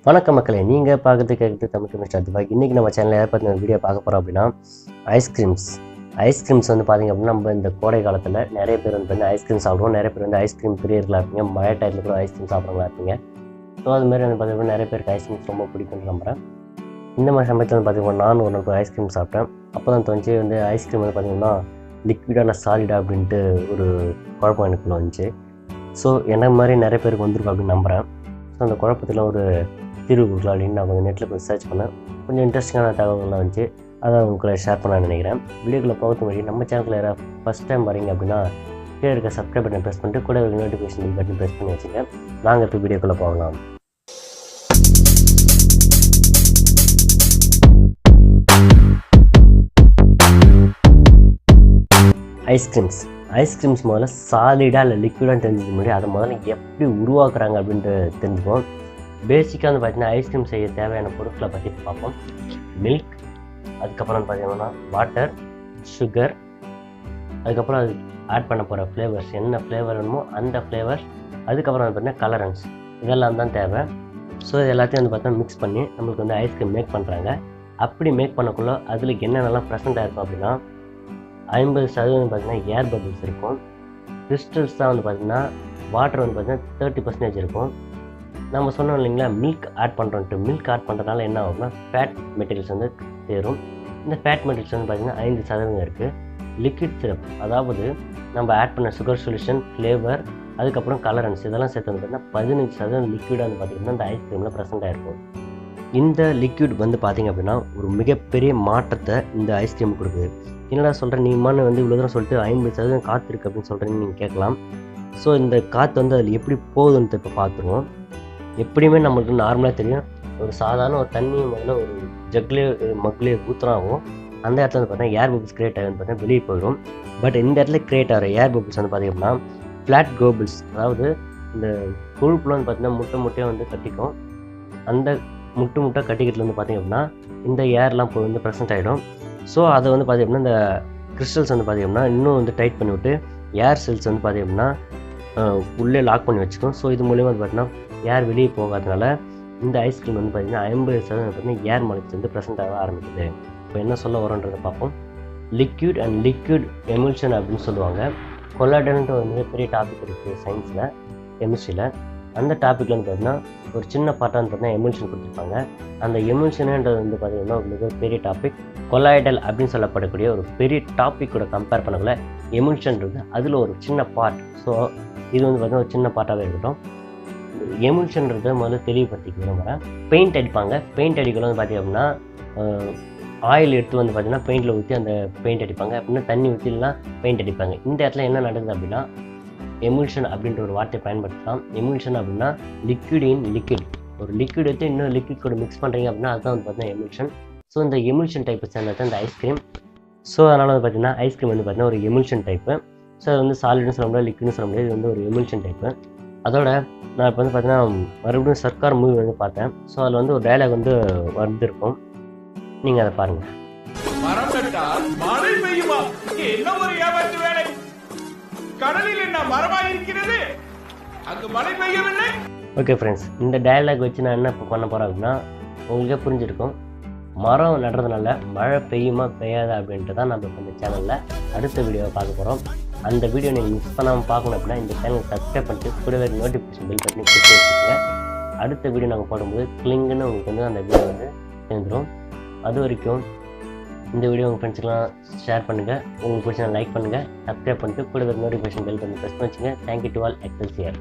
வணக்கம் மக்களே, நீங்கள் பார்க்குறது கேட்குறது தமிழ் Chemistry.Dhiva. இன்றைக்கி நம்ம சேனலில் யாரை பற்றி வீடியோ பார்க்க போகிறோம் அப்படின்னா ஐஸ்கிரீம்ஸ் வந்து பார்த்திங்க அப்படின்னா நம்ம இந்த கோடை காலத்தில் நிறைய பேர் வந்து ஐஸ்கிரீம் சாப்பிடுவோம். நிறைய பேர் வந்து ஐஸ்கிரீம் பிரியர்களாக இருப்பீங்க, மழை டைத்தில் கூட ஐஸ்கிரீம் சாப்பிட்றவங்களா இருப்பீங்க. ஸோ அதுமாதிரி வந்து பார்த்திங்கன்னா நிறைய பேருக்கு ஐஸ்கிரீம்ஸ் ரொம்ப பிடிக்கும்னு நம்புகிறேன். இந்த மாதிரி சமயத்தில் வந்து பார்த்திங்கன்னா நான் ஒரு ஐஸ்கிரீம் சாப்பிட்டேன். அப்போ தான் தோணுச்சு வந்து ஐஸ்கிரீம் வந்து பார்த்திங்கன்னா லிக்விடான சாலிடா அப்படின்ட்டு ஒரு குழப்பம் எனக்குள்ள வந்துச்சு. ஸோ என்ன மாதிரி நிறைய பேருக்கு வந்திருக்கும் அப்படின்னு நம்புகிறேன். ஸோ அந்த குழப்பத்தில் ஒரு தீர்வு கொடுக்கலாம் அப்படின்னு நான் கொஞ்சம் நெட்டில் போய் சர்ச் பண்ணேன். கொஞ்சம் இன்ட்ரெஸ்டிங்கான தகவல்கள்லாம் வந்துச்சு. அதை உங்களை ஷேர் பண்ண நினைக்கிறேன். வீடியோக்குள்ளே போகிறது வழி நம்ம சேனலில் யாராவது ஃபஸ்ட் டைம் வரீங்க அப்படின்னா கீழே இருக்க சப்ஸ்கிரைப் பட்டன் ப்ரெஸ் பண்ணிட்டு கூட ஒரு நோட்டிஃபிகேஷன் பட்டன் ப்ரெஸ் பண்ணி வச்சுங்க. நாங்கள் இப்போ வீடியோக்குள்ளே போகலாம். ஐஸ்கிரீம்ஸ் முதல்ல சாலிடாக இல்லை லிக்விடாக தெரிஞ்சது முன்னாடி அதை முதல்ல எப்படி உருவாக்குறாங்க அப்படின்ட்டு தெரிஞ்சுப்போம். பேசிக்காக வந்து பார்த்திங்கன்னா ஐஸ்கிரீம் செய்ய தேவையான பொருட்களை பற்றி பார்ப்போம். மில்க், அதுக்கப்புறம் வந்து பார்த்திங்கன்னா வாட்டர், சுகர், அதுக்கப்புறம் அது ஆட் பண்ண போகிற ஃப்ளேவர்ஸ், என்ன ஃப்ளேவர் வேணுமோ அந்த ஃப்ளேவர், அதுக்கப்புறம் வந்து பார்த்திங்கன்னா கலரன்ஸ், இதெல்லாம் தான் தேவை. ஸோ இது எல்லாத்தையும் வந்து பார்த்தீங்கன்னா மிக்ஸ் பண்ணி நம்மளுக்கு வந்து ஐஸ்கிரீம் மேக் பண்ணுறாங்க. அப்படி மேக் பண்ணக்குள்ள அதில் என்னென்னலாம் ப்ரெசென்ட் ஆகிருக்கும் அப்படின்னா 50% பார்த்திங்கன்னா ஏர் பபிள்ஸ் இருக்கும். கிறிஸ்டல்ஸ் தான் வந்து பார்த்திங்கன்னா வாட்டர் வந்து பார்த்திங்கன்னா 30% இருக்கும். நம்ம சொன்னோம் இல்லைங்களா, மில்க் ஆட் பண்ணுறோன்ட்டு. மில்க் ஆட் பண்ணுறதுனால என்ன ஆகும்னா ஃபேட் மெட்டீரியல்ஸ் வந்து சேரும். இந்த ஃபேட் மெட்டீரியல்ஸ் வந்து பார்த்திங்கன்னா 5% இருக்குது. லிக்விட் சிரப், அதாவது நம்ம ஆட் பண்ண சுகர் சொல்யூஷன், ஃப்ளேவர், அதுக்கப்புறம் கலரன்ஸ், இதெல்லாம் சேர்த்து வந்து பார்த்திங்கன்னா 15% லிக்விட் வந்து பார்த்திங்கன்னா இந்த ஐஸ்கிரீமில் ப்ரெசென்ட் ஆகிருக்கும். இந்த லிக்விட் வந்து பார்த்திங்க அப்படின்னா ஒரு மிகப்பெரிய மாற்றத்தை இந்த ஐஸ்கிரீம் கொடுக்குது. என்னடா சொல்கிறேன், நீ மண்ணு வந்து இவ்வளோ தூரம் சொல்லிட்டு 50% காற்று இருக்குது அப்படின்னு சொல்கிறேன்னு நீங்கள் கேட்கலாம். ஸோ இந்த காற்று வந்து அதில் எப்படி போகுதுன்ட்டு இப்போ பார்த்துருவோம். எப்படியுமே நம்மளுக்கு நார்மலாக தெரியும், ஒரு சாதாரண ஒரு தண்ணியை முதல்ல ஒரு மக்லேயே ஊற்றுனாவும் அந்த இடத்துல வந்து பார்த்தீங்கன்னா ஏர் பபிள்ஸ் கிரியேட் ஆகுதுன்னு பார்த்தீங்கன்னா வெளியே போயிடும். பட் இந்த இடத்துல கிரியேட் ஆகிற ஏர் பபிள்ஸ் வந்து பார்த்திங்கன்னா ஃப்ளாட் கோபிள்ஸ், அதாவது இந்த கொழுப்புல வந்து பார்த்திங்கன்னா முட்டையாக வந்து கட்டிக்கும். அந்த முட்டை கட்டிக்கிறதுல வந்து பார்த்திங்க அப்படின்னா இந்த ஏர்லாம் போய் வந்து ப்ரெசென்ட் ஆகிடும். ஸோ அதை வந்து பார்த்திங்க அப்படின்னா இந்த கிறிஸ்டல்ஸ் வந்து பார்த்திங்க அப்படின்னா இன்னும் வந்து டைட் பண்ணி விட்டு ஏர் செல்ஸ் வந்து பார்த்திங்க அப்படின்னா உள்ளே லாக் பண்ணி வச்சுக்கும். ஸோ இது மூலிமா வந்து பார்த்திங்கன்னா ஏர் வெளியே போகாதனால இந்த ஐஸ்கிரீம் வந்து பார்த்திங்கன்னா 50% பார்த்திங்கன்னா ஏர் மாலிக்யூல்ஸ் வந்து ப்ரெசென்ட் ஆக ஆரம்பிக்குது. இப்போ என்ன சொல்ல வரோன்றதை பார்ப்போம். லிக்விட் அண்ட் லிக்விட் எமுல்ஷன் அப்படின்னு சொல்லுவாங்க. கொலாய்டல்ன்ற ஒரு மிகப்பெரிய டாபிக் இருக்குது சயின்ஸில், கெமிஸ்ட்ரியில். அந்த டாப்பிக்கில் வந்து பார்த்திங்கன்னா ஒரு சின்ன பார்ட்டாக வந்து பார்த்திங்கன்னா எமுல்ஷன் கொடுத்துருப்பாங்க. அந்த எமுல்ஷனுன்றது வந்து பார்த்திங்கன்னா ஒரு மிகப்பெரிய டாபிக். கொலாய்டல் அப்படின்னு சொல்லப்படக்கூடிய ஒரு பெரிய டாப்பிக்கோட கம்பேர் பண்ணக்குள்ள எமுல்ஷன்றது அதில் ஒரு சின்ன பார்ட். ஸோ இது வந்து பார்த்திங்கன்னா ஒரு சின்ன பார்ட்டாகவே இருக்கட்டும். எமுல்ஷன்றதை முதல்ல தெளிவுபடுத்திக்க விரும்புகிறேன். பெயிண்ட் அடிப்பாங்க. பெயிண்ட் அடிக்கல வந்து பார்த்திங்க அப்படின்னா ஆயில் எடுத்து வந்து பார்த்திங்கன்னா பெயிண்டில் ஊற்றி அந்த பெயிண்ட் அடிப்பாங்க. அப்படின்னா தண்ணி ஊற்றிலாம் பெயிண்ட் அடிப்பாங்க. இந்த இடத்துல என்ன நடக்குது அப்படின்னா எமுல்ஷன் அப்படின்ற ஒரு வார்த்தையை பயன்படுத்தலாம். எமுல்ஷன் அப்படின்னா லிக்விட் இன் லிக்விட். ஒரு லிக்விட் எடுத்து இன்னொரு லிக்விட் கூட மிக்ஸ் பண்ணுறீங்க அப்படின்னா அதுதான் வந்து பார்த்திங்கன்னா எமுல்ஷன். ஸோ இந்த எமுல்ஷன் டைப்பை சேர்ந்தது தான் இந்த ஐஸ்கிரீம். ஸோ அதனால் வந்து பார்த்திங்கன்னா ஐஸ்கிரீம் வந்து பார்த்திங்கன்னா ஒரு எமுல்ஷன் டைப்பு. ஸோ அது வந்து சாலிட்னு சொல்ல முடியாது, லிக்விட்னு சொல்ல முடியாது. இது வந்து ஒரு எமுல்ஷன் டைப்பு. அதோட நான் இப்போ வந்து பார்த்தீங்கன்னா மறுபடியும் சர்க்கார் மூவி வந்து பார்த்தேன். ஸோ அதில் வந்து ஒரு டயலாக் வந்து வந்திருக்கும், நீங்கள் அதை பாருங்கள். ஓகே ஃப்ரெண்ட்ஸ், இந்த டயலாக் வச்சு நான் என்ன இப்போ பண்ண போகிறேன் அப்படின்னா உங்களுக்கே புரிஞ்சிருக்கும். மரம் நடுறதுனால மழை பெய்யுமா பெய்யாதா அப்படின்ட்டு தான் நம்ம இப்போ இந்த சேனலில் அடுத்த வீடியோவை பார்க்க போகிறோம். அந்த வீடியோ நீங்கள் மிஸ் பண்ணாமல் பார்க்கணும் அப்படின்னா இந்த சேனலை சப்ஸ்கிரைப் பண்ணிட்டு கூடவே நோட்டிஃபிகேஷன் பில் பண்ணி கிளிக் வச்சுக்கோங்க. அடுத்த வீடியோ நாங்கள் போடும்போது கிளிங்குன்னு உங்களுக்கு வந்து அந்த வீடியோ வந்து சேர்ந்துடும். அது வரைக்கும் இந்த வீடியோ உங்கள் ஃப்ரெண்ட்ஸுக்கெலாம் ஷேர் பண்ணுங்கள். உங்களுக்கு பிடிச்சா லைக் பண்ணுங்கள், சப்ஸ்கிரைப் பண்ணிட்டு கூடவே நோட்டிஃபிகேஷன் பில் பண்ணி ப்ரெஸ் பண்ணி வச்சுங்க. Thank you to all. எக்ஸல்சியர்.